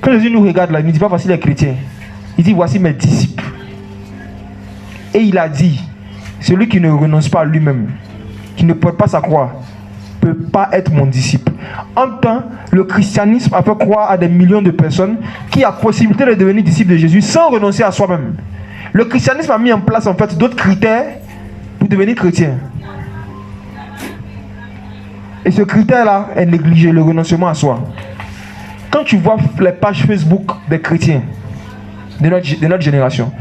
Quand Jésus nous regarde là, il ne dit pas voici les chrétiens. Il dit voici mes disciples. Et il a dit, celui qui ne renonce pas à lui-même, qui ne porte pas sa croix, ne peut pas être mon disciple. En temps, le christianisme a fait croire à des millions de personnes qui a possibilité de devenir disciples de Jésus sans renoncer à soi-même. Le christianisme a mis en place en fait d'autres critères pour devenir chrétien. Et ce critère-là est négligé, le renoncement à soi. Quand tu vois les pages Facebook des chrétiens de notre génération,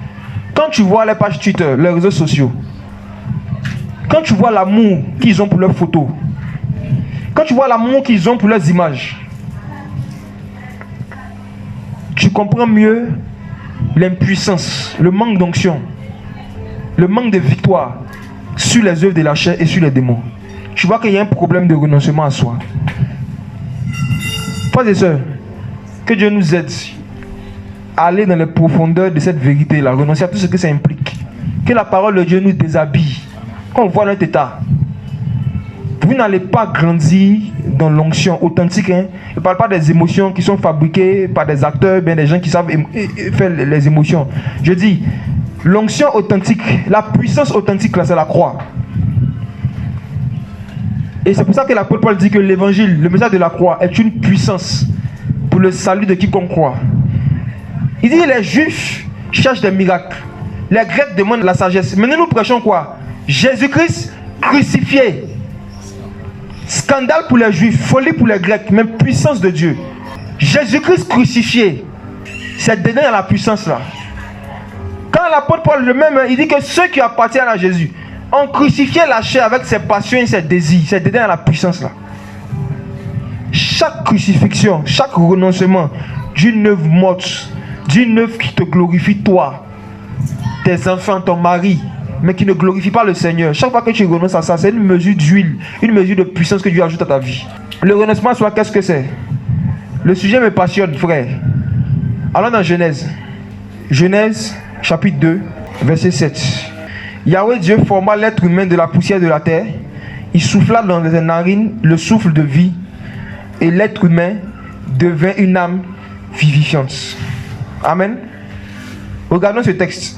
quand tu vois les pages Twitter, les réseaux sociaux, quand tu vois l'amour qu'ils ont pour leurs photos, quand tu vois l'amour qu'ils ont pour leurs images, tu comprends mieux l'impuissance, le manque d'onction, le manque de victoire sur les œuvres de la chair et sur les démons. Tu vois qu'il y a un problème de renoncement à soi. Frères et sœurs, que Dieu nous aide à aller dans les profondeurs de cette vérité-là, renoncer à tout ce que ça implique. Que la parole de Dieu nous déshabille. Quand on voit notre état, vous n'allez pas grandir dans l'onction authentique. Hein? Je ne parle pas des émotions qui sont fabriquées par des acteurs, bien des gens qui savent faire les émotions. Je dis, l'onction authentique, la puissance authentique, là, c'est la croix. Et c'est pour ça que l'apôtre Paul dit que l'évangile, le message de la croix, est une puissance pour le salut de quiconque croit. Il dit les juifs cherchent des miracles, les grecs demandent la sagesse. Mais nous prêchons quoi? Jésus-Christ crucifié. Scandale pour les juifs, folie pour les grecs, même puissance de Dieu. Jésus-Christ crucifié, c'est dedans la puissance là. Quand l'apôtre Paul le même, il dit que ceux qui appartiennent à Jésus ont crucifié la chair avec ses passions et ses désirs, c'est dedans la puissance là. Chaque crucifixion, chaque renoncement d'une œuvre morte, d'une œuvre qui te glorifie toi, tes enfants, ton mari, mais qui ne glorifie pas le Seigneur. Chaque fois que tu renonces à ça, c'est une mesure d'huile, une mesure de puissance que Dieu ajoute à ta vie. Le renoncement à soi, qu'est-ce que c'est? Le sujet me passionne, frère. Allons dans Genèse. Genèse, chapitre 2, verset 7. Yahweh Dieu forma l'être humain de la poussière de la terre. Il souffla dans ses narines le souffle de vie. Et l'être humain devint une âme vivifiante. Amen. Regardons ce texte.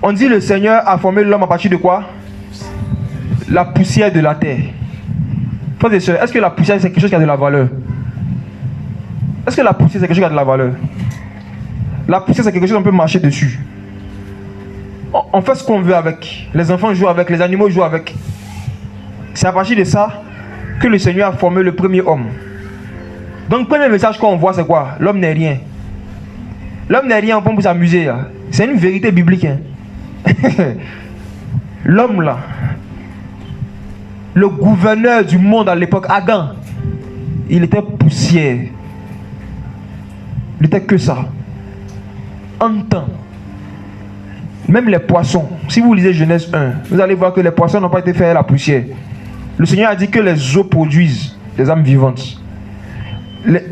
On dit le Seigneur a formé l'homme à partir de quoi? La poussière de la terre. Frères et sœurs, est-ce que la poussière c'est quelque chose qui a de la valeur? Est-ce que la poussière c'est quelque chose qui a de la valeur? La poussière c'est quelque chose qu'on peut marcher dessus. On fait ce qu'on veut avec. Les enfants jouent avec, les animaux jouent avec. C'est à partir de ça que le Seigneur a formé le premier homme. Donc le premier message qu'on voit c'est quoi? L'homme n'est rien. L'homme n'est rien, on peut pour s'amuser. C'est une vérité biblique. Hein? L'homme là, le gouverneur du monde à l'époque, Adam, il était poussière. Il n'était que ça. En temps. Même les poissons, si vous lisez Genèse 1, vous allez voir que les poissons n'ont pas été faits à la poussière. Le Seigneur a dit que les eaux produisent des âmes vivantes.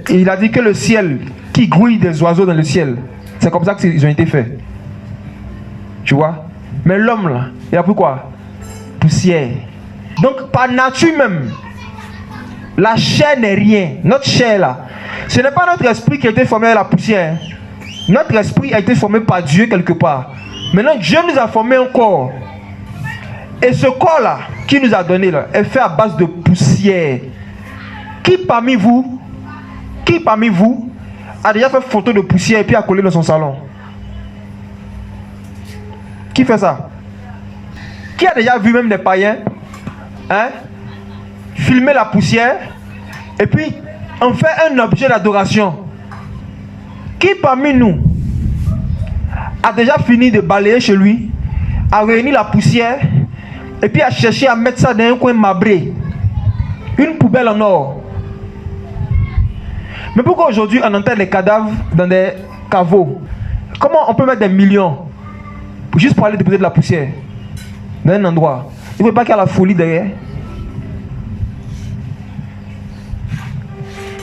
Il a dit que le ciel, qui grouille des oiseaux dans le ciel, c'est comme ça qu'ils ont été faits. Tu vois? Mais l'homme là, il a pris quoi? Poussière. Donc par nature même, la chair n'est rien. Notre chair là, ce n'est pas notre esprit qui a été formé à la poussière. Notre esprit a été formé par Dieu quelque part. Maintenant Dieu nous a formé un corps. Et ce corps là, qui nous a donné là, est fait à base de poussière. Qui parmi vous a déjà fait photo de poussière et puis a collé dans son salon? Qui fait ça? Qui a déjà vu même des païens filmer la poussière et puis en fait un objet d'adoration? Qui parmi nous a déjà fini de balayer chez lui, a réuni la poussière et puis a cherché à mettre ça dans un coin marbré, une poubelle en or? Mais pourquoi aujourd'hui on enterre les cadavres dans des caveaux? Comment on peut mettre des millions juste pour aller déposer de la poussière dans un endroit? Il ne faut pas qu'il y ait la folie derrière.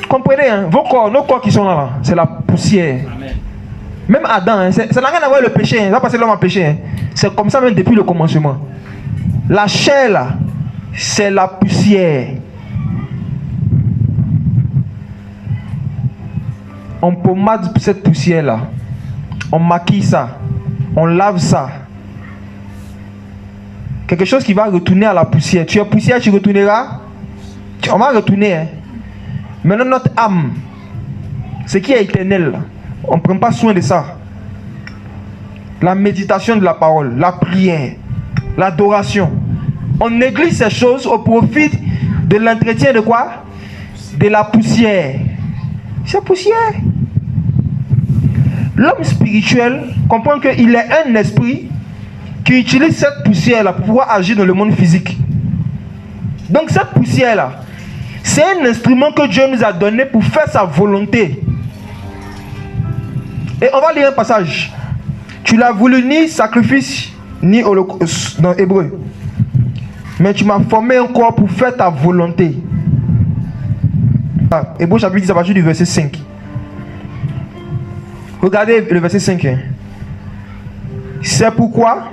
Comprenez, hein? Vos corps, nos corps qui sont là, c'est la poussière. Amen. Même Adam, hein, ça n'a rien à voir avec le péché. Hein. Ça va passer l'homme a péché. Hein. C'est comme ça même depuis le commencement. La chair là, c'est la poussière. On pommade cette poussière là. On maquille ça. On lave ça. Quelque chose qui va retourner à la poussière. Tu es poussière, tu retourneras. On va retourner. Hein. Maintenant notre âme, ce qui est éternel, on ne prend pas soin de ça. La méditation de la parole, la prière, l'adoration. On néglige ces choses au profit de l'entretien de quoi? De la poussière. C'est poussière. L'homme spirituel comprend qu'il est un esprit qui utilise cette poussière-là pour pouvoir agir dans le monde physique. Donc cette poussière-là, c'est un instrument que Dieu nous a donné pour faire sa volonté. Et on va lire un passage. Tu l'as voulu ni sacrifice, ni holocauste, dans Hébreu. Mais tu m'as formé un corps pour faire ta volonté. Hébreu chapitre 10 à partir du verset 5. Regardez le verset 5. Hein. C'est pourquoi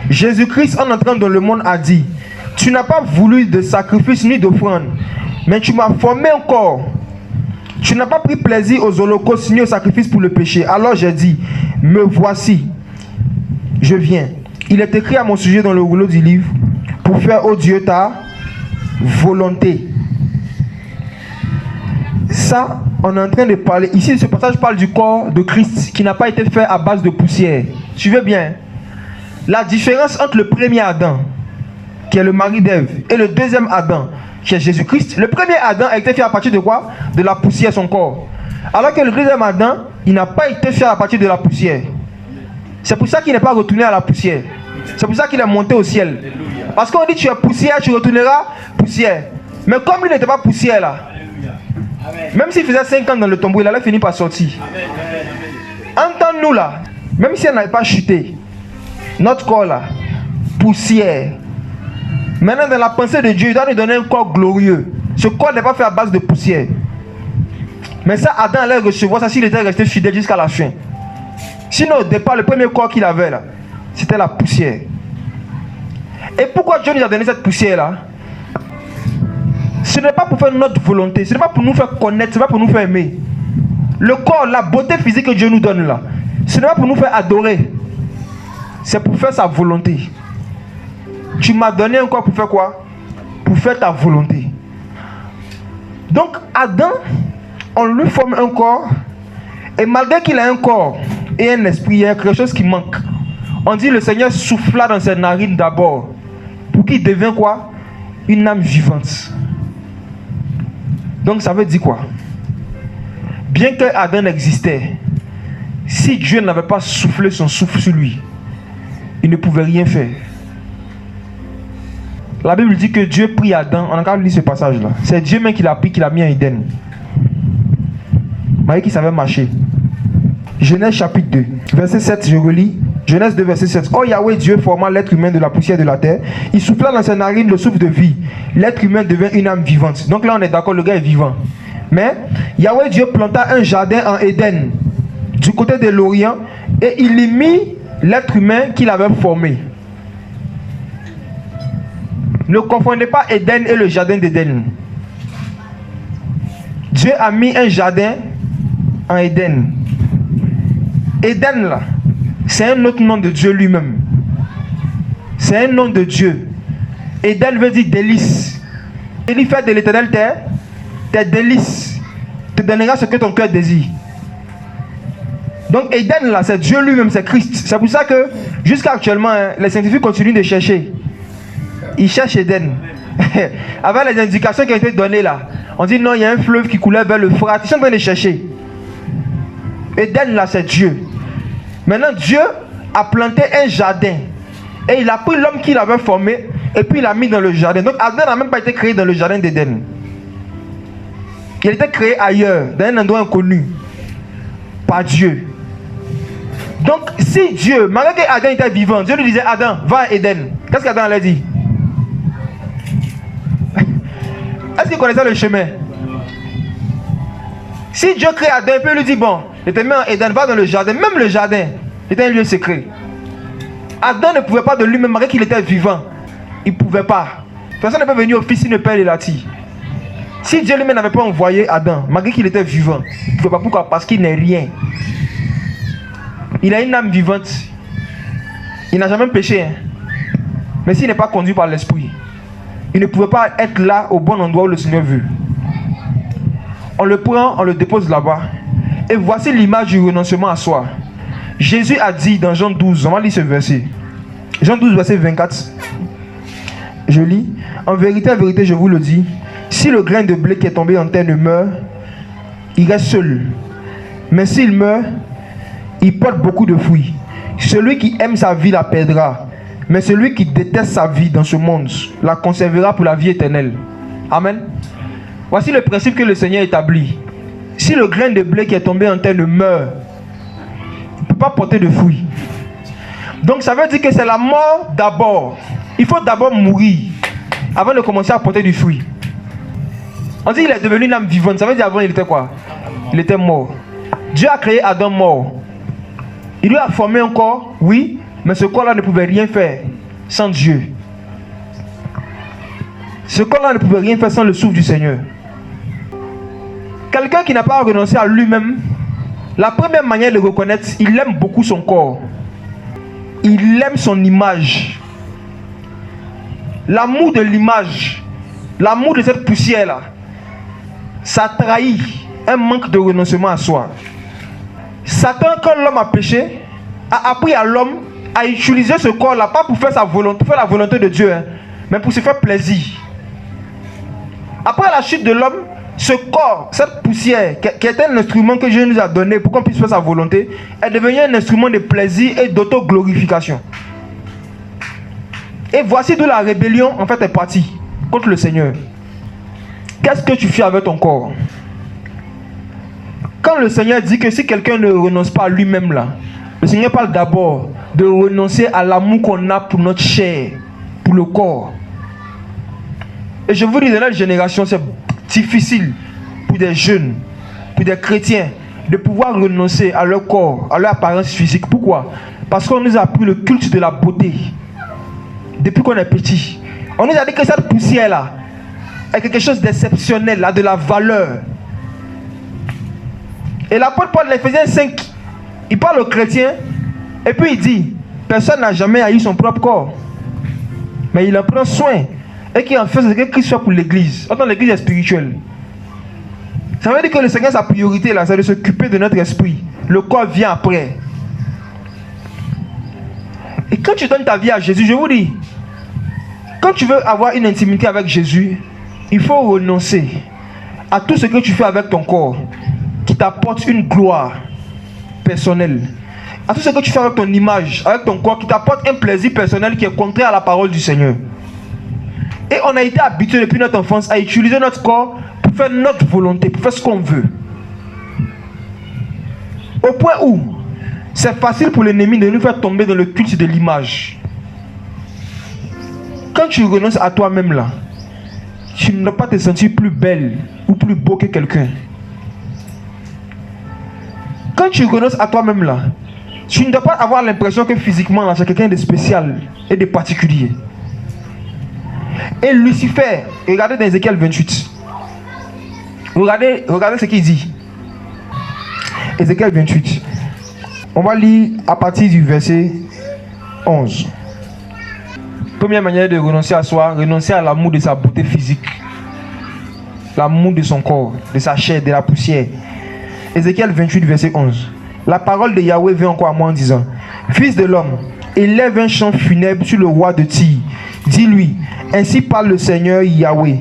Jésus-Christ, en entrant dans le monde, a dit: tu n'as pas voulu de sacrifice ni d'offrande, mais tu m'as formé un corps. Tu n'as pas pris plaisir aux holocaustes ni aux sacrifices pour le péché. Alors j'ai dit: me voici, je viens. Il est écrit à mon sujet dans le rouleau du livre, pour faire, ô Dieu, ta volonté. Ça, on est en train de parler. Ici, ce passage parle du corps de Christ qui n'a pas été fait à base de poussière. Suivez bien. La différence entre le premier Adam, qui est le mari d'Ève, et le deuxième Adam, qui est Jésus-Christ. Le premier Adam a été fait à partir de quoi? De la poussière, son corps. Alors que le deuxième Adam, il n'a pas été fait à partir de la poussière. C'est pour ça qu'il n'est pas retourné à la poussière. C'est pour ça qu'il est monté au ciel. Parce qu'on dit: tu es poussière, tu retourneras poussière. Mais comme il n'était pas poussière là, même s'il faisait 5 ans dans le tombeau, il allait finir par sortir. Entends-nous là, même si elle n'avait pas chuté, notre corps là, poussière. Maintenant, dans la pensée de Dieu, il doit nous donner un corps glorieux. Ce corps n'est pas fait à base de poussière. Mais ça, Adam allait recevoir ça s'il était resté fidèle jusqu'à la fin. Sinon, au départ, le premier corps qu'il avait là, c'était la poussière. Et pourquoi Dieu nous a donné cette poussière là? Ce n'est pas pour faire notre volonté, ce n'est pas pour nous faire connaître, ce n'est pas pour nous faire aimer. Le corps, la beauté physique que Dieu nous donne là, ce n'est pas pour nous faire adorer. C'est pour faire sa volonté. Tu m'as donné un corps pour faire quoi? Pour faire ta volonté. Donc Adam, on lui forme un corps. Et malgré qu'il a un corps et un esprit, il y a quelque chose qui manque. On dit le Seigneur souffla dans ses narines d'abord, pour qu'il devienne quoi? Une âme vivante. Donc ça veut dire quoi? Bien que Adam existait, si Dieu n'avait pas soufflé son souffle sur lui, il ne pouvait rien faire. La Bible dit que Dieu prit Adam. On a encore lu ce passage là. C'est Dieu même qui l'a pris, qui l'a mis en Éden. Vous voyez qu'il savait marcher. Genèse chapitre 2, verset 7, je relis. Genèse 2, verset 7. Oh Yahweh Dieu forma l'être humain de la poussière de la terre. Il souffla dans ses narines le souffle de vie. L'être humain devint une âme vivante. Donc là on est d'accord, le gars est vivant. Mais Yahweh Dieu planta un jardin en Éden, du côté de l'Orient, et il y mit l'être humain qu'il avait formé. Ne confondez pas Éden et le jardin d'Éden. Dieu a mis un jardin en Éden. Éden là, c'est un autre nom de Dieu lui-même. C'est un nom de Dieu. Éden veut dire délice. Il fait de l'Éternel tes délices. Te donnera ce que ton cœur désire. Donc Éden là, c'est Dieu lui-même, c'est Christ. C'est pour ça que jusqu'à actuellement, les scientifiques continuent de chercher. Ils cherchent Éden. Avec les indications qui ont été données là, on dit non, il y a un fleuve qui coulait vers le Frat. Ils sont en train de chercher. Éden là, c'est Dieu. Maintenant, Dieu a planté un jardin. Et il a pris l'homme qu'il avait formé et puis il l'a mis dans le jardin. Donc Adam n'a même pas été créé dans le jardin d'Éden. Il était créé ailleurs, dans un endroit inconnu. Par Dieu. Donc si Dieu, malgré qu'Adam était vivant, Dieu lui disait: Adam, va à Éden. Qu'est-ce qu'Adam allait dire? Est-ce qu'il connaissait le chemin? Si Dieu crée Adam, il peut lui dire: bon, Il était mis en Éden, va dans le jardin. Même le jardin était un lieu secret. Adam ne pouvait pas de lui-même, malgré qu'il était vivant. Il ne pouvait pas. Personne ne peut venir au Fils s'il ne paie les latis. Si Dieu lui-même n'avait pas envoyé Adam, malgré qu'il était vivant, il ne pouvait pas. Pourquoi? Parce qu'il n'est rien. Il a une âme vivante. Il n'a jamais péché. Hein. Mais s'il n'est pas conduit par l'esprit, il ne pouvait pas être là au bon endroit où le Seigneur veut. On le prend, on le dépose là-bas. Et voici l'image du renoncement à soi. Jésus a dit dans Jean 12, on va lire ce verset. Jean 12, verset 24. Je lis. En vérité, je vous le dis, si le grain de blé qui est tombé en terre ne meurt, il reste seul. Mais s'il meurt, il porte beaucoup de fruits. Celui qui aime sa vie la perdra. Mais celui qui déteste sa vie dans ce monde la conservera pour la vie éternelle. Amen. Voici le principe que le Seigneur établit. Si le grain de blé qui est tombé en terre ne meurt, il ne peut pas porter de fruits. Donc ça veut dire que c'est la mort d'abord. Il faut d'abord mourir avant de commencer à porter du fruit. On dit qu'il est devenu une âme vivante. Ça veut dire avant il était quoi? Il était mort. Dieu a créé Adam mort. Il lui a formé un corps, oui, mais ce corps-là ne pouvait rien faire sans Dieu. Ce corps-là ne pouvait rien faire sans le souffle du Seigneur. Quelqu'un qui n'a pas renoncé à lui-même, la première manière de reconnaître, il aime beaucoup son corps. Il aime son image. L'amour de l'image, l'amour de cette poussière-là, ça trahit un manque de renoncement à soi. Satan, quand l'homme a péché, a appris à l'homme à utiliser ce corps-là, pas pour faire sa volonté, pour faire la volonté de Dieu, hein, mais pour se faire plaisir. Après la chute de l'homme, ce corps, cette poussière, qui est un instrument que Dieu nous a donné pour qu'on puisse faire sa volonté, est devenu un instrument de plaisir et d'autoglorification. Et voici d'où la rébellion en fait est partie contre le Seigneur. Qu'est-ce que tu fais avec ton corps? Quand le Seigneur dit que si quelqu'un ne renonce pas à lui-même là, le Seigneur parle d'abord de renoncer à l'amour qu'on a pour notre chair, pour le corps. Et je vous dis, dans notre génération, c'est difficile pour des jeunes, pour des chrétiens, de pouvoir renoncer à leur corps, à leur apparence physique. Pourquoi? Parce qu'on nous a appris le culte de la beauté. Depuis qu'on est petit, on nous a dit que cette poussière-là est quelque chose d'exceptionnel, a de la valeur. Et l'apôtre Paul, l'Éphésiens 5, il parle aux chrétiens, et puis il dit, personne n'a jamais haï son propre corps, mais il en prend soin, et qu'il en fait ce que Christ soit pour l'église. Autant l'église est spirituelle. Ça veut dire que le Seigneur, sa priorité là, c'est de s'occuper de notre esprit. Le corps vient après. Et quand tu donnes ta vie à Jésus, je vous dis, quand tu veux avoir une intimité avec Jésus, il faut renoncer à tout ce que tu fais avec ton corps qui t'apporte une gloire personnelle, à tout ce que tu fais avec ton image, avec ton corps qui t'apporte un plaisir personnel qui est contraire à la parole du Seigneur. Et on a été habitué depuis notre enfance à utiliser notre corps pour faire notre volonté, pour faire ce qu'on veut. Au point où c'est facile pour l'ennemi de nous faire tomber dans le culte de l'image. Quand tu renonces à toi-même là, tu ne dois pas te sentir plus belle ou plus beau que quelqu'un. Quand tu renonces à toi-même là, tu ne dois pas avoir l'impression que physiquement là, c'est quelqu'un de spécial et de particulier. Et Lucifer, regardez dans Ézéchiel 28. Regardez ce qu'il dit. Ézéchiel 28. On va lire à partir du verset 11. Première manière de renoncer à soi, renoncer à l'amour de sa beauté physique, l'amour de son corps, de sa chair, de la poussière. Ézéchiel 28, verset 11. La parole de Yahweh vient encore à moi en disant, fils de l'homme, élève un chant funèbre sur le roi de Tyr. Dis-lui, ainsi parle le Seigneur Yahweh.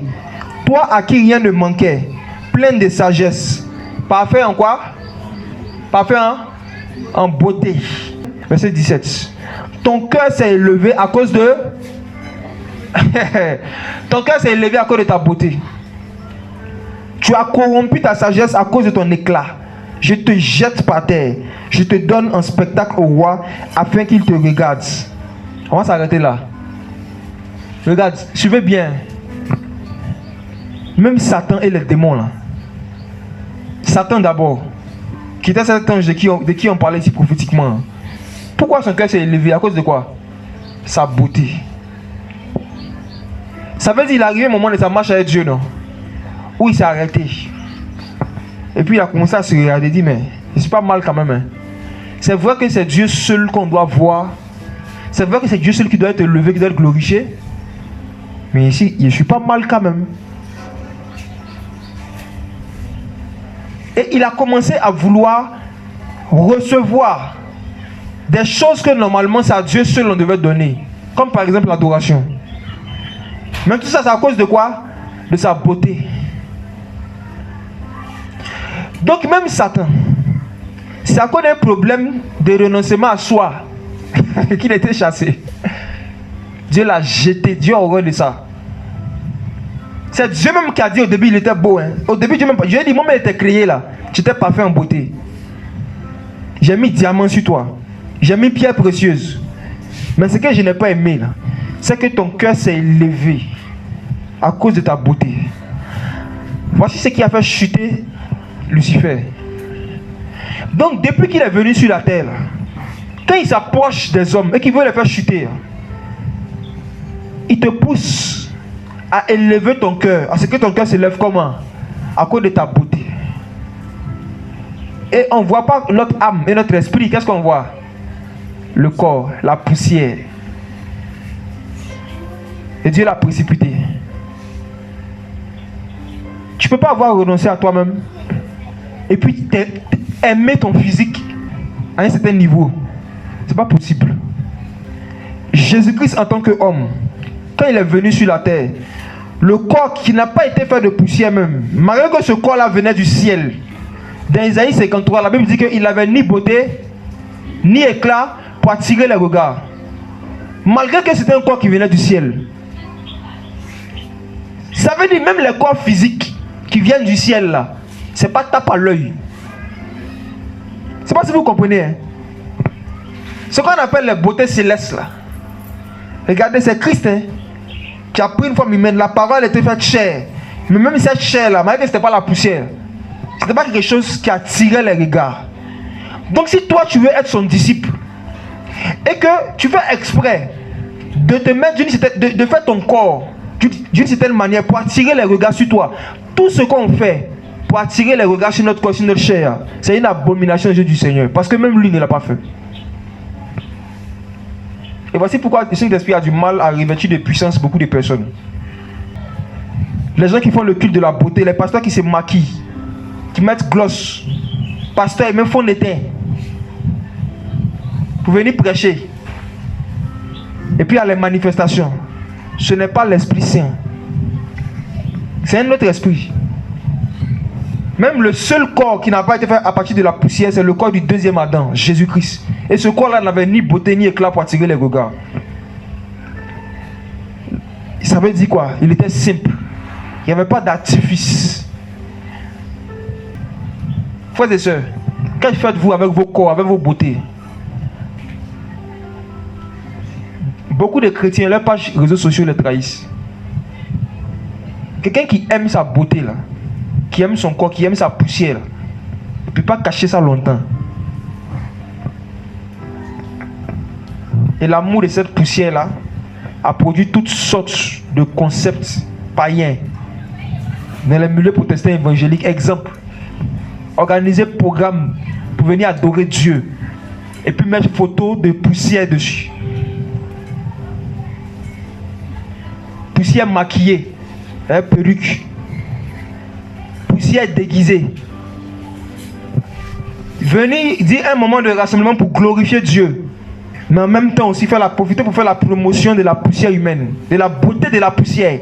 Toi à qui rien ne manquait, plein de sagesse, parfait en quoi? Parfait en beauté. Verset 17. Ton cœur s'est élevé à cause de... Ton cœur s'est élevé à cause de ta beauté. Tu as corrompu ta sagesse à cause de ton éclat. Je te jette par terre. Je te donne un spectacle au roi afin qu'il te regarde. On va s'arrêter là. Regarde, suivez bien. Même Satan et les démons là. Satan d'abord, qui était cet ange de qui on parlait ici prophétiquement. Pourquoi son cœur s'est élevé? À cause de quoi? Sa beauté. Ça veut dire qu'il est arrivé un moment de sa marche avec Dieu, non? Où il s'est arrêté. Et puis il a commencé à se regarder et dit, mais c'est pas mal quand même. Hein. C'est vrai que c'est Dieu seul qu'on doit voir. C'est vrai que c'est Dieu seul qui doit être élevé, qui doit être glorifié. Mais ici, je suis pas mal quand même. Et il a commencé à vouloir recevoir des choses que normalement c'est à Dieu seul on devait donner. Comme par exemple l'adoration. Mais tout ça c'est à cause de quoi? De sa beauté. Donc même Satan, c'est à cause d'un problème de renoncement à soi qu'il était chassé. Dieu l'a jeté, Dieu a horreur de ça. C'est Dieu même qui a dit au début il était beau. Hein. Au début Dieu même, Dieu a dit, moi il était créé là, tu t'es parfait en beauté. J'ai mis diamant sur toi. J'ai mis pierre précieuse. Mais ce que je n'ai pas aimé là, c'est que ton cœur s'est élevé à cause de ta beauté. Voici ce qui a fait chuter Lucifer. Donc depuis qu'il est venu sur la terre, quand il s'approche des hommes et qu'il veut les faire chuter, il te pousse à élever ton cœur, à ce que ton cœur s'élève comment? À cause de ta beauté. Et on ne voit pas notre âme et notre esprit. Qu'est-ce qu'on voit? Le corps, la poussière. Et Dieu l'a précipité. Tu ne peux pas avoir renoncé à toi-même et puis aimer ton physique à un certain niveau. Ce n'est pas possible. Jésus-Christ en tant qu'homme, quand il est venu sur la terre, le corps qui n'a pas été fait de poussière même, malgré que ce corps-là venait du ciel, dans Isaïe 53, la Bible dit qu'il n'avait ni beauté, ni éclat pour attirer les regards. Malgré que c'était un corps qui venait du ciel. Ça veut dire même les corps physiques qui viennent du ciel là, c'est pas tape à l'œil. Je ne sais pas si vous comprenez. Hein? Ce qu'on appelle les beautés célestes là. Regardez, c'est Christ hein, qui a pris une forme humaine. La parole était faite chair. Mais même cette chair là, malgré que ce n'était pas la poussière, ce n'était pas quelque chose qui attirait les regards. Donc si toi tu veux être son disciple et que tu fais exprès de te mettre de faire ton corps d'une certaine manière pour attirer les regards sur toi, tout ce qu'on fait pour attirer les regards sur notre corps, sur notre chair, c'est une abomination aux yeux du Seigneur. Parce que même lui ne l'a pas fait. Et voici pourquoi le Saint-Esprit a du mal à revêtir de puissance beaucoup de personnes. Les gens qui font le culte de la beauté, les pasteurs qui se maquillent, qui mettent gloss, pasteurs et même fond de teint pour venir prêcher. Et puis à les manifestations, ce n'est pas l'Esprit Saint. C'est un autre esprit. Même le seul corps qui n'a pas été fait à partir de la poussière, c'est le corps du deuxième Adam, Jésus-Christ. Et ce corps-là n'avait ni beauté ni éclat pour attirer les regards. Ça veut dire quoi? Il était simple. Il n'y avait pas d'artifice. Frères et sœurs, quand faites-vous avec vos corps, avec vos beautés? Beaucoup de chrétiens, leurs pages réseaux sociaux les trahissent. Quelqu'un qui aime sa beauté là, qui aime son corps, qui aime sa poussière là, ne peut pas cacher ça longtemps. Et l'amour de cette poussière là a produit toutes sortes de concepts païens dans les milieux protestants évangéliques. Exemple, organiser programme pour venir adorer Dieu et puis mettre photo de poussière dessus. Poussière maquillée, perruque, poussière déguisée. Venir dire un moment de rassemblement pour glorifier Dieu, mais en même temps aussi profiter pour faire la promotion de la poussière humaine, de la beauté de la poussière.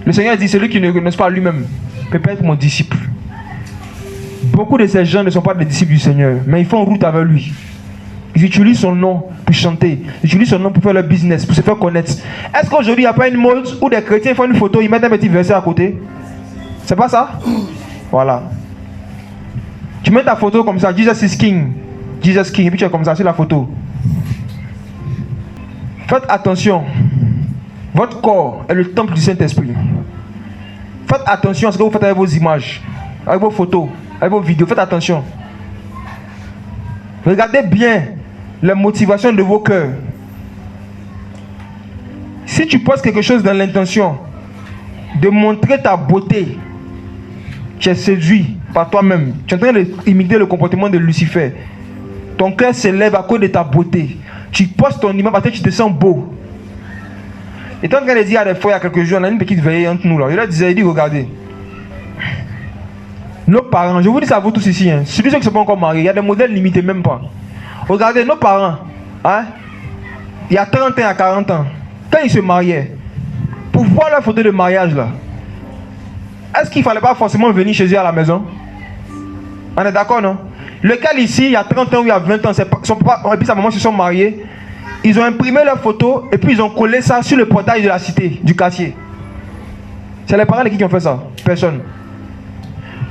Le Seigneur dit, celui qui ne renonce pas à lui-même peut pas être mon disciple. Beaucoup de ces gens ne sont pas des disciples du Seigneur, mais ils font route avec lui. Ils utilisent son nom pour chanter, ils utilisent son nom pour faire leur business, pour se faire connaître. Est-ce qu'aujourd'hui il n'y a pas une mode où des chrétiens font une photo, ils mettent un petit verset à côté? C'est pas ça? Voilà. Tu mets ta photo comme ça, Jesus is King. Jesus King, et puis tu es comme ça sur la photo. Faites attention. Votre corps est le temple du Saint-Esprit. Faites attention à ce que vous faites avec vos images, avec vos photos, avec vos vidéos. Faites attention. Regardez bien les motivations de vos cœurs. Si tu poses quelque chose dans l'intention de montrer ta beauté, tu es séduit par toi-même. Tu es en train d'imiter le comportement de Lucifer. Ton cœur s'élève à cause de ta beauté. Tu postes ton image parce que tu te sens beau. Et tant qu'elle a dit à des fois il y a quelques jours, on a une petite veillée entre nous là. Il leur disait, il dit, regardez. Nos parents, je vous dis ça à vous tous ici, hein. Ceux qui ne sont pas encore mariés, il y a des modèles limités même pas. Regardez, nos parents, hein, il y a 30 ans, à 40 ans, quand ils se mariaient, pour voir leur photo de mariage là, est-ce qu'il ne fallait pas forcément venir chez eux à la maison? On est d'accord, non? Lequel ici, il y a 30 ans ou il y a 20 ans, son papa et puis sa maman se sont mariés, ils ont imprimé leur photo et puis ils ont collé ça sur le portail de la cité, du quartier. C'est les parents de qui ont fait ça? Personne.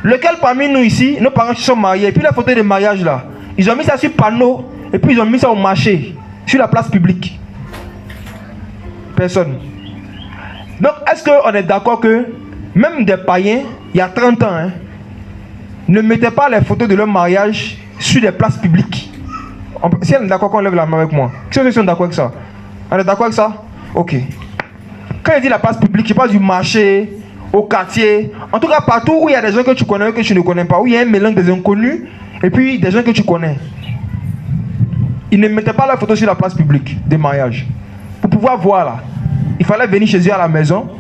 Lequel parmi nous ici, nos parents se sont mariés, et puis la photo de mariage là, ils ont mis ça sur panneau, et puis ils ont mis ça au marché, sur la place publique. Personne. Donc, est-ce qu'on est d'accord que, même des païens, il y a 30 ans, hein, ne mettaient pas les photos de leur mariage sur des places publiques? Si on est d'accord qu'on lève la main avec moi, qui sont d'accord avec ça? On est d'accord avec ça? Ok. Quand il dit la place publique, je parle du marché, au quartier, en tout cas partout où il y a des gens que tu connais que tu ne connais pas, où il y a un mélange des inconnus et puis des gens que tu connais. Ils ne mettaient pas la photo sur la place publique des mariages. Pour pouvoir voir là, il fallait venir chez eux à la maison.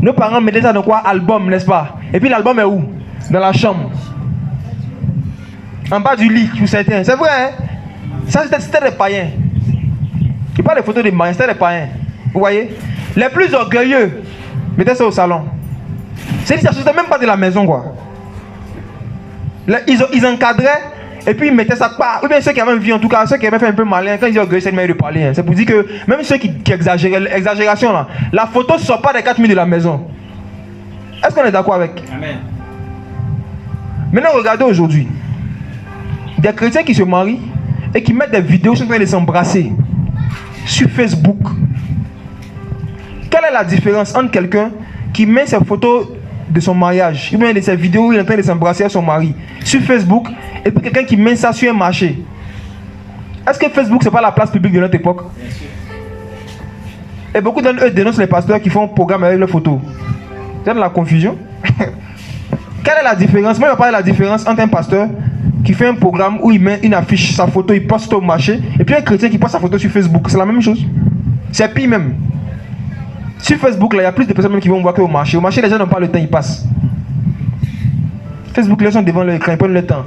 Nos parents mettaient ça dans quoi? Album, n'est-ce pas? Et puis l'album est où? Dans la chambre. En bas du lit, pour certains. C'est vrai, hein? Ça c'était des païens. Ils parlent des photos des mariages, c'était des païens. Vous voyez? Les plus orgueilleux mettaient ça au salon. C'est dit, ça ne sortait même pas de la maison, quoi. Ils encadraient et puis ils mettaient ça pas. Ou bien ceux qui avaient vu, en tout cas, ceux qui avaient fait un peu malin, quand ils disent orgueil, c'est une manière de parler. Hein. C'est pour dire que même ceux qui exagèrent, l'exagération là, la photo ne sort pas des 4 murs de la maison. Est-ce qu'on est d'accord avec? Amen. Maintenant, regardez aujourd'hui. Des chrétiens qui se marient et qui mettent des vidéos sur en train de s'embrasser sur Facebook. Quelle est la différence entre quelqu'un qui met ses photos de son mariage, ou bien de ses vidéos où il est en train de s'embrasser avec son mari sur Facebook, et puis quelqu'un qui met ça sur un marché? Est-ce que Facebook c'est pas la place publique de notre époque? Bien sûr. Et beaucoup d'entre eux dénoncent les pasteurs qui font un programme avec leurs photos. C'est de la confusion. Quelle est la différence? Moi je vais parler de la différence entre un pasteur qui fait un programme où il met une affiche, sa photo, il poste au marché, et puis un chrétien qui poste sa photo sur Facebook. C'est la même chose. C'est pire même. Sur Facebook, là, il y a plus de personnes même qui vont voir qu'au marché. Au marché, les gens n'ont pas le temps, ils passent. Facebook, les gens devant l'écran, ils prennent le temps.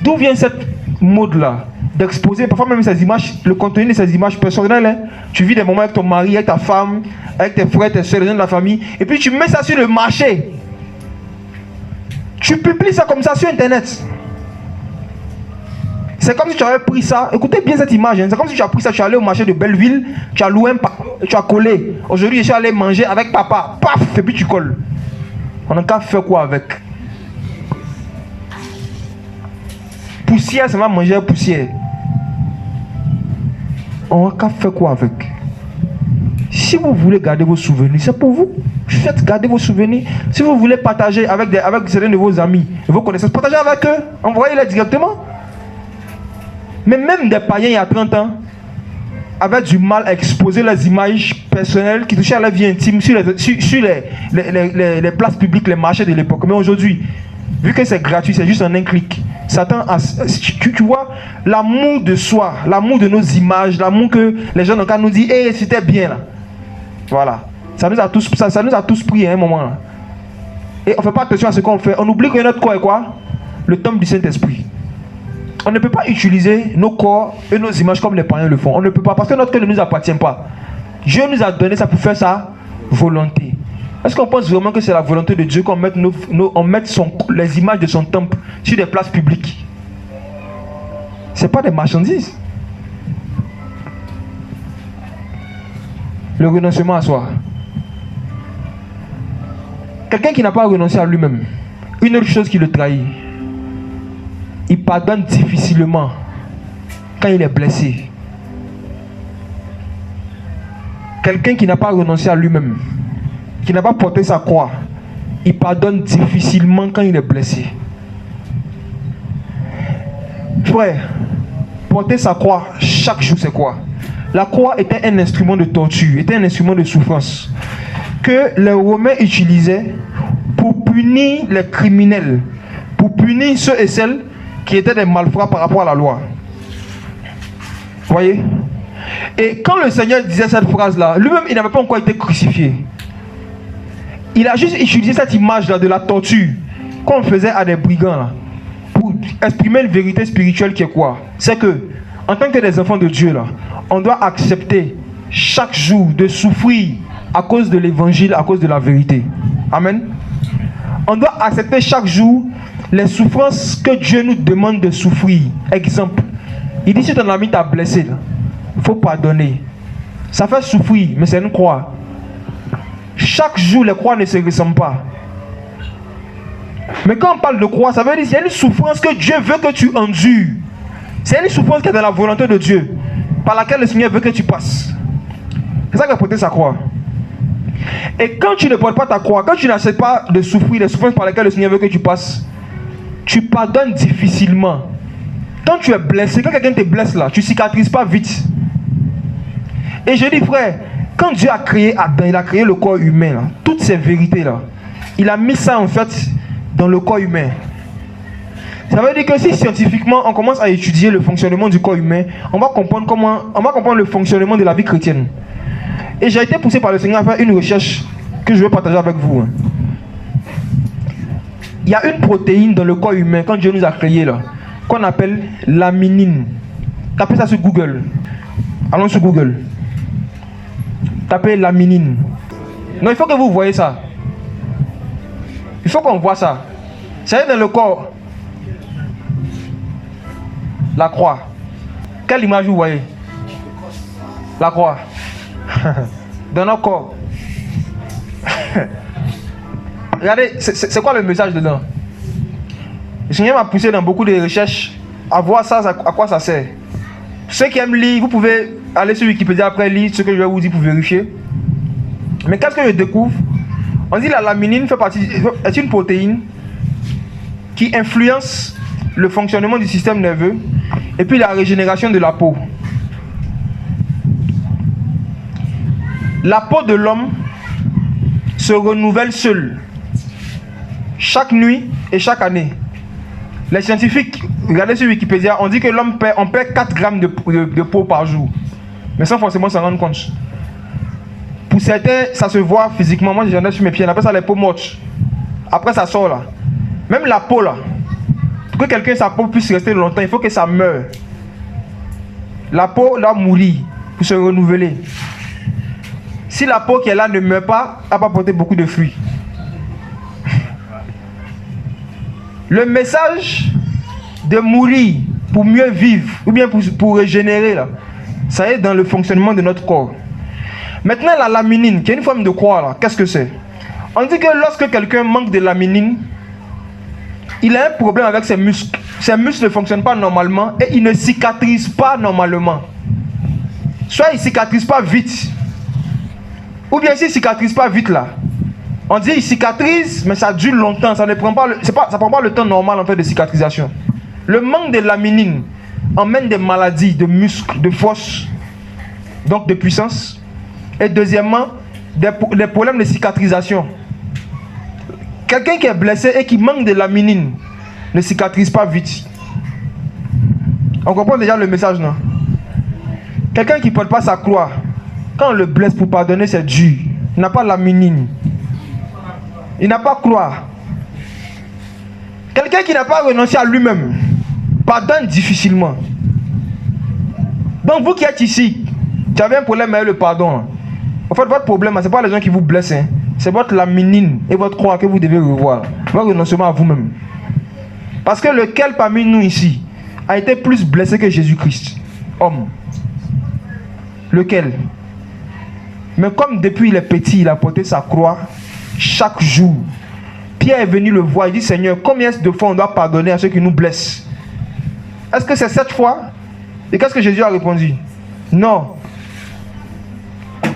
D'où vient cette mode-là d'exposer, parfois même ces images, le contenu de ces images personnelles, hein? Tu vis des moments avec ton mari, avec ta femme, avec tes frères, tes soeurs, les gens de la famille, et puis tu mets ça sur le marché. Tu publies ça comme ça sur Internet. C'est comme si tu avais pris ça. Écoutez bien cette image. Hein. C'est comme si tu as pris ça, tu es allé au marché de Belleville, tu as loué un papa, tu as collé. Aujourd'hui, je suis allé manger avec papa. Paf, et puis tu colles. On a qu'à faire quoi avec? Poussière, ça va manger poussière. On a qu'à faire quoi avec? Si vous voulez garder vos souvenirs, c'est pour vous. Faites garder vos souvenirs. Si vous voulez partager avec certains de vos amis, vos connaissances, partagez avec eux. Envoyez-les directement. Mais même des païens il y a 30 ans avaient du mal à exposer les images personnelles qui touchaient à la vie intime sur les places publiques, les marchés de l'époque. Mais aujourd'hui, vu que c'est gratuit, c'est juste en un clic. Satan tu vois, l'amour de soi, l'amour de nos images, l'amour que les gens nous disent, hey, c'était bien là. Voilà. Ça nous a tous pris à un moment là. Et on ne fait pas attention à ce qu'on fait. On oublie que notre corps est quoi? Le temple du Saint-Esprit. On ne peut pas utiliser nos corps et nos images comme les païens le font. On ne peut pas, parce que notre cœur ne nous appartient pas. Dieu nous a donné ça pour faire sa volonté. Est-ce qu'on pense vraiment que c'est la volonté de Dieu qu'on mette, les images de son temple sur des places publiques? Ce n'est pas des marchandises. Le renoncement à soi. Quelqu'un qui n'a pas renoncé à lui-même, une autre chose qui le trahit, il pardonne difficilement quand il est blessé. Quelqu'un qui n'a pas renoncé à lui-même, qui n'a pas porté sa croix, il pardonne difficilement quand il est blessé. Frère, porter sa croix chaque jour, c'est quoi? La croix était un instrument de torture, était un instrument de souffrance que les Romains utilisaient pour punir les criminels, pour punir ceux et celles qui étaient des malfrats par rapport à la loi. Vous voyez? Et quand le Seigneur disait cette phrase-là, lui-même, il n'avait pas encore été crucifié. Il a juste utilisé cette image-là de la torture qu'on faisait à des brigands là, pour exprimer une vérité spirituelle qui est quoi? C'est que, en tant que des enfants de Dieu, là, on doit accepter chaque jour de souffrir à cause de l'évangile, à cause de la vérité. Amen. On doit accepter chaque jour les souffrances que Dieu nous demande de souffrir. Exemple, il dit si ton ami t'a blessé, il faut pardonner. Ça fait souffrir, mais c'est une croix. Chaque jour, les croix ne se ressemblent pas. Mais quand on parle de croix, ça veut dire qu'il y a une souffrance que Dieu veut que tu endures. C'est une souffrance qui est dans la volonté de Dieu, par laquelle le Seigneur veut que tu passes. C'est ça qu'il a porté sa croix. Et quand tu ne portes pas ta croix, quand tu n'acceptes pas de souffrir les souffrances par lesquelles le Seigneur veut que tu passes, tu pardonnes difficilement. Quand tu es blessé, quand quelqu'un te blesse là, tu ne cicatrises pas vite. Et je dis frère, quand Dieu a créé Adam, il a créé le corps humain là, toutes ces vérités là, il a mis ça en fait dans le corps humain. Ça veut dire que si scientifiquement on commence à étudier le fonctionnement du corps humain, on va comprendre le fonctionnement de la vie chrétienne. Et j'ai été poussé par le Seigneur à faire une recherche que je vais partager avec vous. Il y a une protéine dans le corps humain, quand Dieu nous a créé là, qu'on appelle l'aminine. Tapez ça sur Google. Allons sur Google. Tapez l'aminine. Non, il faut que vous voyez ça. Il faut qu'on voit ça. C'est dans le corps. La croix. Quelle image vous voyez? La croix. Dans notre corps. Regardez, c'est quoi le message dedans? Le Seigneur m'a poussé dans beaucoup de recherches à voir ça, à quoi ça sert. Ceux qui aiment lire, vous pouvez aller sur Wikipédia après lire ce que je vais vous dire pour vérifier. Mais qu'est-ce que je découvre? On dit la laminine est une protéine qui influence le fonctionnement du système nerveux et puis la régénération de la peau. La peau de l'homme se renouvelle seule chaque nuit et chaque année. Les scientifiques, regardez sur Wikipédia, on dit que l'homme perd 4 grammes de peau par jour, mais sans forcément s'en rendre compte. Pour certains, ça se voit physiquement. Moi, j'en ai sur mes pieds, on appelle ça les peaux mortes. Après, ça sort là. Même la peau là, pour que quelqu'un, sa peau puisse rester longtemps, il faut que ça meure. La peau doit mourir pour se renouveler. Si la peau qui est là ne meurt pas, elle va porter beaucoup de fruits. Le message de mourir pour mieux vivre, ou bien pour régénérer, là, ça est dans le fonctionnement de notre corps. Maintenant, la laminine, qui est une forme de croix, là, qu'est-ce que c'est? On dit que lorsque quelqu'un manque de laminine, il a un problème avec ses muscles. Ses muscles ne fonctionnent pas normalement et il ne cicatrise pas normalement. Soit il ne cicatrise pas vite, ou bien s'il ne cicatrise pas vite là, on dit il cicatrise, mais ça dure longtemps, ça ne prend pas ça prend pas le temps normal en fait de cicatrisation. Le manque de laminine emmène des maladies de muscles, de force, donc de puissance. Et deuxièmement, des problèmes de cicatrisation. Quelqu'un qui est blessé et qui manque de laminine ne cicatrise pas vite. On comprend déjà le message, non? Quelqu'un qui ne porte pas sa croix, quand on le blesse pour pardonner, c'est dur. Il n'a pas laminine. Il n'a pas croix. Quelqu'un qui n'a pas renoncé à lui-même pardonne difficilement. Donc vous qui êtes ici, tu avez un problème avec le pardon. En fait, votre problème, ce n'est pas les gens qui vous blessent. C'est votre laminine et votre croix que vous devez revoir. Votre renoncement à vous-même. Parce que lequel parmi nous ici a été plus blessé que Jésus-Christ? Homme. Lequel? Mais comme depuis il est petit, il a porté sa croix chaque jour. Pierre est venu le voir, il dit Seigneur, combien de fois on doit pardonner à ceux qui nous blessent? Est-ce que c'est 7 fois? Et qu'est-ce que Jésus a répondu? Non.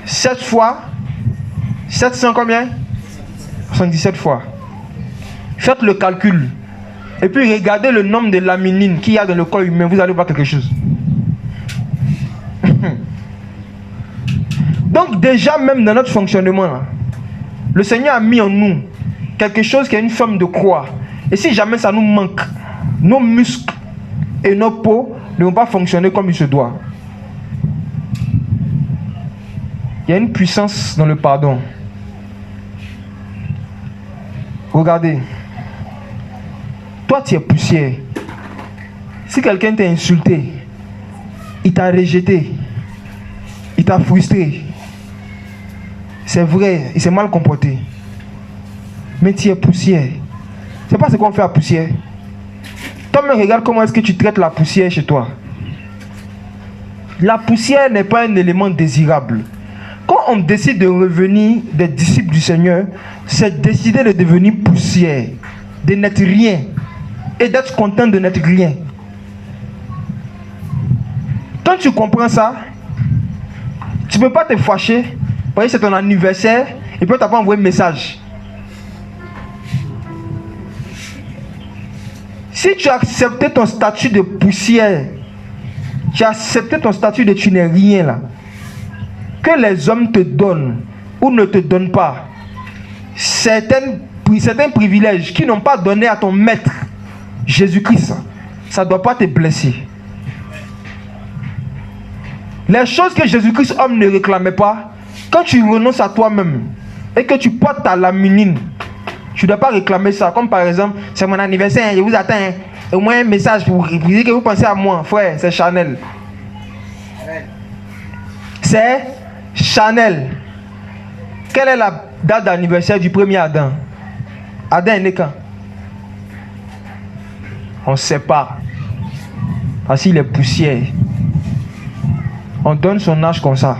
7 fois 700 combien? 77 fois. Faites le calcul. Et puis regardez le nombre de laminines qu'il y a dans le corps humain. Vous allez voir quelque chose. Donc déjà même dans notre fonctionnement, là, le Seigneur a mis en nous quelque chose qui est une forme de croix. Et si jamais ça nous manque, nos muscles et nos peaux ne vont pas fonctionner comme il se doit. Il y a une puissance dans le pardon. Regardez. Toi, tu es poussière. Si quelqu'un t'a insulté, il t'a rejeté, il t'a frustré, c'est vrai, il s'est mal comporté. Mais tu es poussière. C'est pas ce qu'on fait à poussière. Toi-même, regarde comment est-ce que tu traites la poussière chez toi. La poussière n'est pas un élément désirable. Quand on décide de revenir des disciples du Seigneur, c'est décider de devenir poussière, de n'être rien et d'être content de n'être rien. Quand tu comprends ça, tu ne peux pas te fâcher parce que c'est ton anniversaire et puis tu n'as pas envoyé un message. Si tu as accepté ton statut de poussière, tu as accepté ton statut de tu n'es rien là, que les hommes te donnent ou ne te donnent pas certains privilèges qu'ils n'ont pas donné à ton maître Jésus-Christ, ça ne doit pas te blesser. Les choses que Jésus-Christ homme ne réclamait pas, quand tu renonces à toi-même et que tu portes ta laminine, tu ne dois pas réclamer ça. Comme par exemple, c'est mon anniversaire, je vous attends, au moins un message pour dire que vous pensez à moi. Frère, c'est Chanel. C'est Chanel. Quelle est la date d'anniversaire du premier Adam? Adam est né quand? On ne sait pas. Parce qu'il est poussière. On donne son âge comme ça.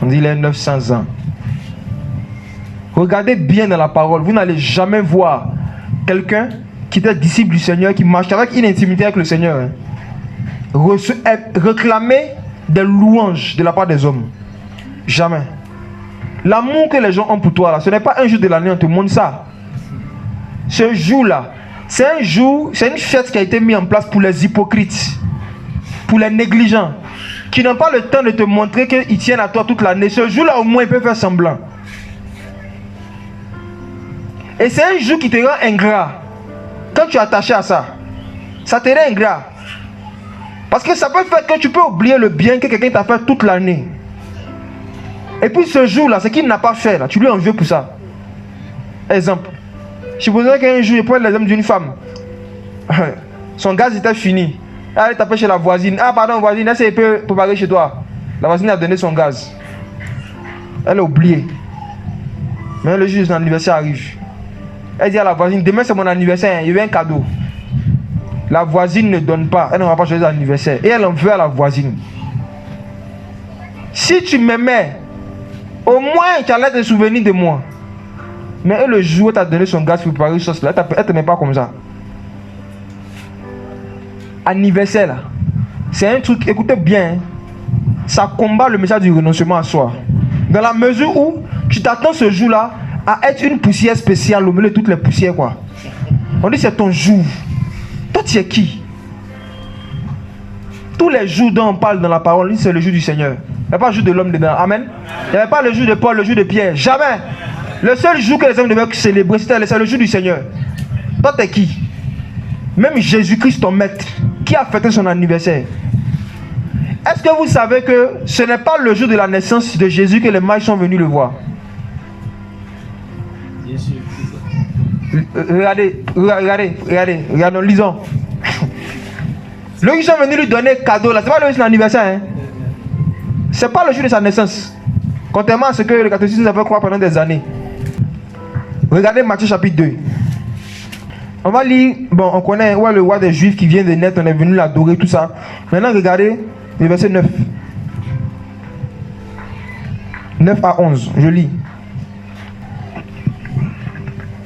On dit qu'il a 900 ans. Regardez bien dans la parole. Vous n'allez jamais voir quelqu'un qui était disciple du Seigneur, qui marche avec une intimité avec le Seigneur, réclamer des louanges de la part des hommes. Jamais. L'amour que les gens ont pour toi, là, ce n'est pas un jour de l'année, on te montre ça. Ce jour-là, c'est un jour, c'est une fête qui a été mise en place pour les hypocrites, pour les négligents, qui n'ont pas le temps de te montrer qu'ils tiennent à toi toute l'année. Ce jour-là, au moins, ils peuvent faire semblant. Et c'est un jour qui te rend ingrat. Quand tu es attaché à ça, ça te rend ingrat. Parce que ça peut faire que tu peux oublier le bien que quelqu'un t'a fait toute l'année. Et puis ce jour-là, ce qu'il n'a pas fait, là, tu lui en veux pour ça. Exemple. Je supposais qu'un jour, il prend l'exemple d'une femme. Son gaz était fini. Elle est tapée chez la voisine. Ah pardon voisine, est-ce qu'elle peut préparer chez toi? La voisine a donné son gaz. Elle a oublié. Mais le jour de son anniversaire arrive. Elle dit à la voisine, demain c'est mon anniversaire, il y a un cadeau. La voisine ne donne pas, elle n'aura pas choisi l'anniversaire. Et elle en veut à la voisine. Si tu m'aimais, au moins tu allais te souvenir de moi. Mais elle, le jour où tu as donné son gaz pour préparer sauce, là, elle ne te met pas comme ça. Anniversaire là, c'est un truc, écoutez bien, ça combat le message du renoncement à soi. Dans la mesure où tu t'attends ce jour-là à être une poussière spéciale au milieu de toutes les poussières, quoi. On dit c'est ton jour. Toi tu es qui? Tous les jours dont on parle dans la parole, c'est le jour du Seigneur. Il n'y a pas le jour de l'homme dedans. Amen. Il n'y avait pas le jour de Paul, le jour de Pierre. Jamais. Le seul jour que les hommes devaient célébrer, c'est le jour du Seigneur. Toi tu es qui? Même Jésus-Christ, ton maître, qui a fêté son anniversaire. Est-ce que vous savez que ce n'est pas le jour de la naissance de Jésus que les mages sont venus le voir? Regardez, lisons. Ceux qui sont venus lui donner cadeau là, c'est pas le jour de son anniversaire. Hein? C'est pas le jour de sa naissance. Contrairement à ce que le catholicisme a fait croire pendant des années. Regardez Matthieu chapitre 2. On va lire, bon, on connaît le roi des Juifs qui vient de naître, on est venu l'adorer, tout ça. Maintenant, regardez le verset 9. 9 à 11, je lis.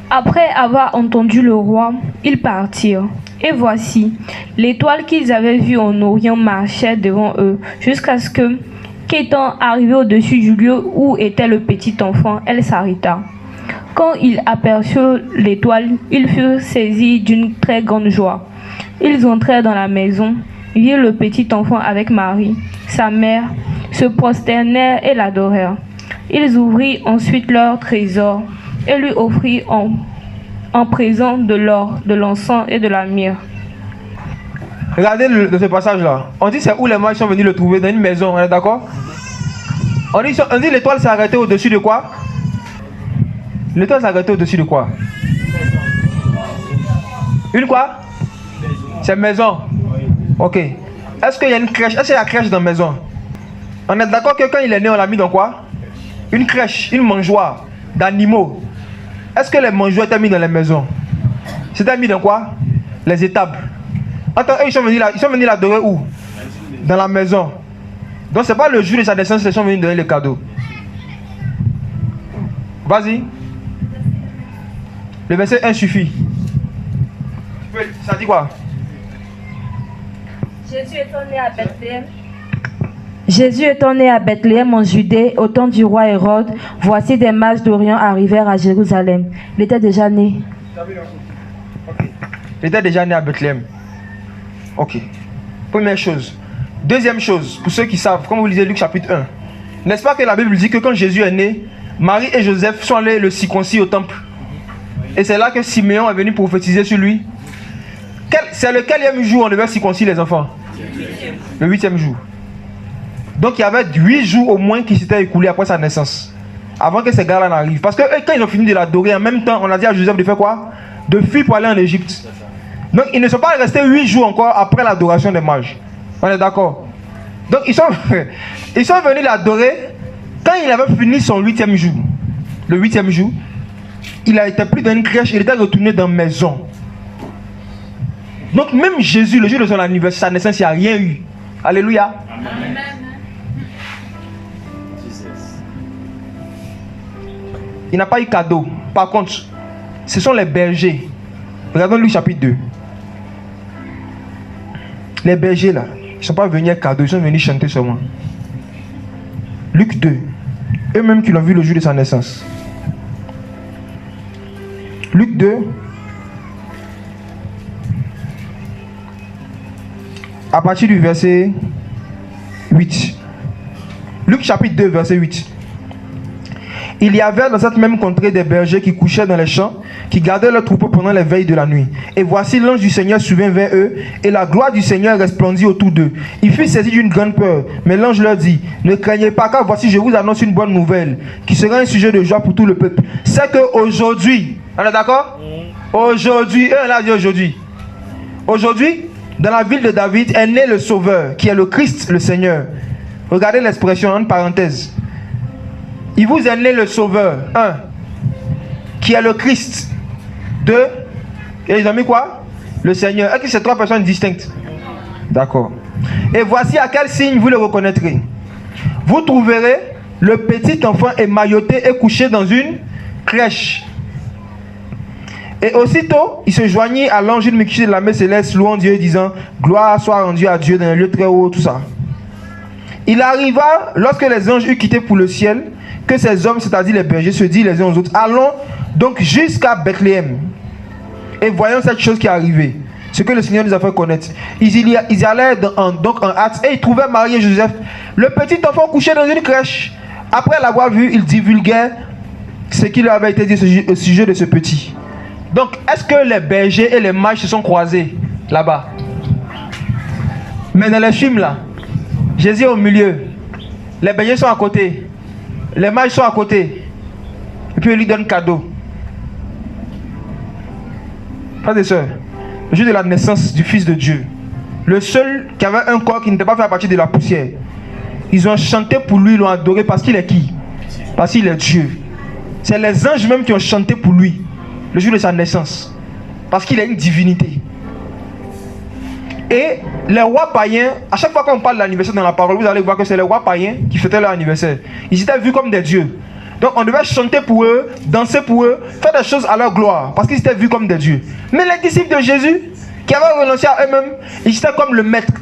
Après avoir entendu le roi, ils partirent. Et voici, l'étoile qu'ils avaient vue en Orient marchait devant eux, jusqu'à ce que, qu'étant arrivée au-dessus du lieu où était le petit enfant, elle s'arrêta. Quand ils aperçurent l'étoile, ils furent saisis d'une très grande joie. Ils entrèrent dans la maison, virent le petit enfant avec Marie, sa mère, se prosternèrent et l'adorèrent. Ils ouvrirent ensuite leur trésor et lui offrirent en présent de l'or, de l'encens et de la myrrhe. Regardez ce passage-là. On dit c'est où les mages sont venus le trouver, dans une maison, on est d'accord? On dit l'étoile s'est arrêtée au-dessus de quoi? L'étoile s'est arrêtée au-dessus de quoi? Une quoi? C'est maison. Ok. Est-ce qu'il y a une crèche? Est-ce qu'il y a une crèche dans la maison? On est d'accord que quand il est né, on l'a mis dans quoi? Une crèche, une mangeoire d'animaux. Est-ce que les mangeoires étaient mis dans les maisons? C'était mis dans quoi? Les étables. Attends, ils sont venus l'adorer où? Dans la maison. Donc c'est pas le jour de sa naissance qu'ils sont venus donner le cadeau. Vas-y. Le verset 1 suffit. Ça dit quoi? Jésus étant né à Bethléem en Judée, au temps du roi Hérode, voici des mages d'Orient arrivèrent à Jérusalem. Il était déjà né. Il était déjà né à Bethléem. Ok. Première chose. Deuxième chose, pour ceux qui savent, comme vous lisez Luc chapitre 1, n'est-ce pas que la Bible dit que quand Jésus est né, Marie et Joseph sont allés le circoncire au temple. Et c'est là que Siméon est venu prophétiser sur lui. C'est le quatrième jour on devait circoncire les enfants? Le 8e jour. Donc il y avait 8 jours au moins qui s'étaient écoulés après sa naissance. Avant que ces gars-là n'arrivent. Parce que eux, quand ils ont fini de l'adorer, en même temps, on a dit à Joseph de faire quoi? De fuir pour aller en Égypte. Donc ils ne sont pas restés 8 jours encore après l'adoration des mages. On est d'accord? Donc ils sont venus l'adorer quand il avait fini son 8e jour. Le 8e jour, il a été pris dans une crèche, il était retourné dans la maison. Donc même Jésus, le jour de son anniversaire, sa naissance, il n'y a rien eu. Alléluia. Amen. Il n'a pas eu cadeau. Par contre, ce sont les bergers. Regardons Luc chapitre 2. Les bergers là, ils ne sont pas venus à cadeau, ils sont venus chanter seulement. Luc 2. Eux-mêmes qui l'ont vu le jour de sa naissance. Luc 2. À partir du verset 8. Luc chapitre 2, verset 8. Il y avait dans cette même contrée des bergers qui couchaient dans les champs, qui gardaient leurs troupeaux pendant les veilles de la nuit. Et voici l'ange du Seigneur survint vers eux, et la gloire du Seigneur resplendit autour d'eux. Ils furent saisis d'une grande peur, mais l'ange leur dit: ne craignez pas, car voici je vous annonce une bonne nouvelle, qui sera un sujet de joie pour tout le peuple. C'est qu'aujourd'hui, on est d'accord? Aujourd'hui, on l'a dit aujourd'hui. Aujourd'hui, dans la ville de David est né le Sauveur, qui est le Christ, le Seigneur. Regardez l'expression en parenthèse. Il vous est né le Sauveur, 1, qui est le Christ, 2, et ils ont mis quoi? Le Seigneur. Est-ce que c'est 3 personnes distinctes? D'accord. Et voici à quel signe vous le reconnaîtrez. Vous trouverez le petit enfant émailloté et couché dans une crèche. Et aussitôt, il se joignit à l'ange d'une multitude de l'armée céleste, louant Dieu, disant: gloire soit rendue à Dieu dans les lieux très hauts, tout ça. Il arriva, lorsque les anges eurent quitté pour le ciel, que ces hommes, c'est-à-dire les bergers, se disent les uns aux autres: allons donc jusqu'à Bethléem et voyons cette chose qui est arrivée, ce que le Seigneur nous a fait connaître. Ils allèrent donc en hâte, et ils trouvèrent Marie et Joseph, le petit enfant couché dans une crèche. Après l'avoir vu, ils divulguèrent ce qui leur avait été dit au sujet de ce petit. Donc, est-ce que les bergers et les mages se sont croisés là-bas? Mais dans les films là, Jésus est au milieu, les bergers sont à côté, les mages sont à côté, et puis il lui donne cadeau. Frères et sœurs, le jour de la naissance du Fils de Dieu, le seul qui avait un corps qui n'était pas fait à partir de la poussière, ils ont chanté pour lui, ils l'ont adoré parce qu'il est qui? Parce qu'il est Dieu. C'est les anges même qui ont chanté pour lui le jour de sa naissance, parce qu'il a une divinité. Et les rois païens, à chaque fois qu'on parle de l'anniversaire dans la parole, vous allez voir que c'est les rois païens qui fêtaient leur anniversaire. Ils étaient vus comme des dieux. Donc on devait chanter pour eux, danser pour eux, faire des choses à leur gloire, parce qu'ils étaient vus comme des dieux. Mais les disciples de Jésus, qui avaient renoncé à eux-mêmes, ils étaient comme le maître.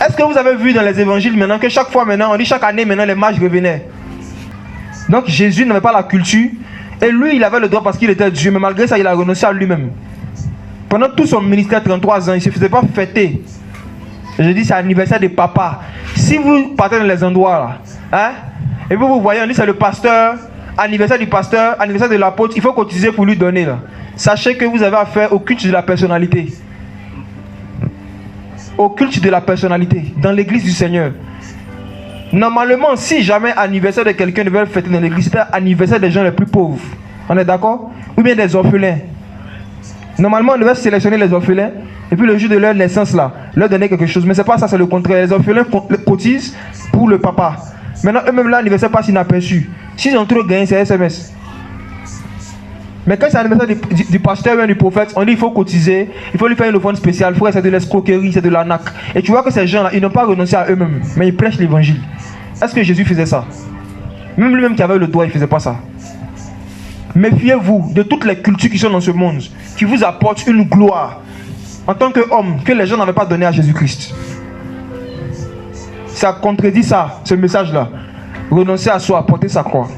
Est-ce que vous avez vu dans les évangiles maintenant que chaque fois maintenant, on dit chaque année maintenant les mages revenaient? Donc Jésus n'avait pas la culture Et lui, il avait le droit parce qu'il était Dieu, mais malgré ça, il a renoncé à lui-même. Pendant tout son ministère, 33 ans, il ne se faisait pas fêter. Je dis, c'est l'anniversaire de papa. Si vous partez dans les endroits là, et vous voyez, on dit c'est le pasteur, anniversaire du pasteur, anniversaire de l'apôtre, il faut cotiser pour lui donner là. Sachez que vous avez affaire au culte de la personnalité. Au culte de la personnalité, dans l'église du Seigneur. Normalement, si jamais anniversaire de quelqu'un devait fêter dans l'église, c'était anniversaire des gens les plus pauvres. On est d'accord? Ou bien des orphelins. Normalement, on devait sélectionner les orphelins et puis le jour de leur naissance là, leur donner quelque chose. Mais c'est pas ça, c'est le contraire. Les orphelins cotisent pour le papa. Maintenant, eux-mêmes là, l'anniversaire passe inaperçu. S'ils ont trop gagné, c'est SMS. Mais quand c'est l'anniversaire du pasteur ou du prophète, on dit qu'il faut cotiser, il faut lui faire une offrande spéciale. Frère, c'est de l'escroquerie, c'est de l'arnaque. Et tu vois que ces gens-là, ils n'ont pas renoncé à eux-mêmes, mais ils prêchent l'évangile. Est-ce que Jésus faisait ça? Même lui-même qui avait le droit, il ne faisait pas ça. Méfiez-vous de toutes les cultures qui sont dans ce monde, qui vous apportent une gloire en tant qu'homme que les gens n'avaient pas donné à Jésus-Christ. Ça contredit ça, ce message-là. Renoncer à soi, porter sa croix.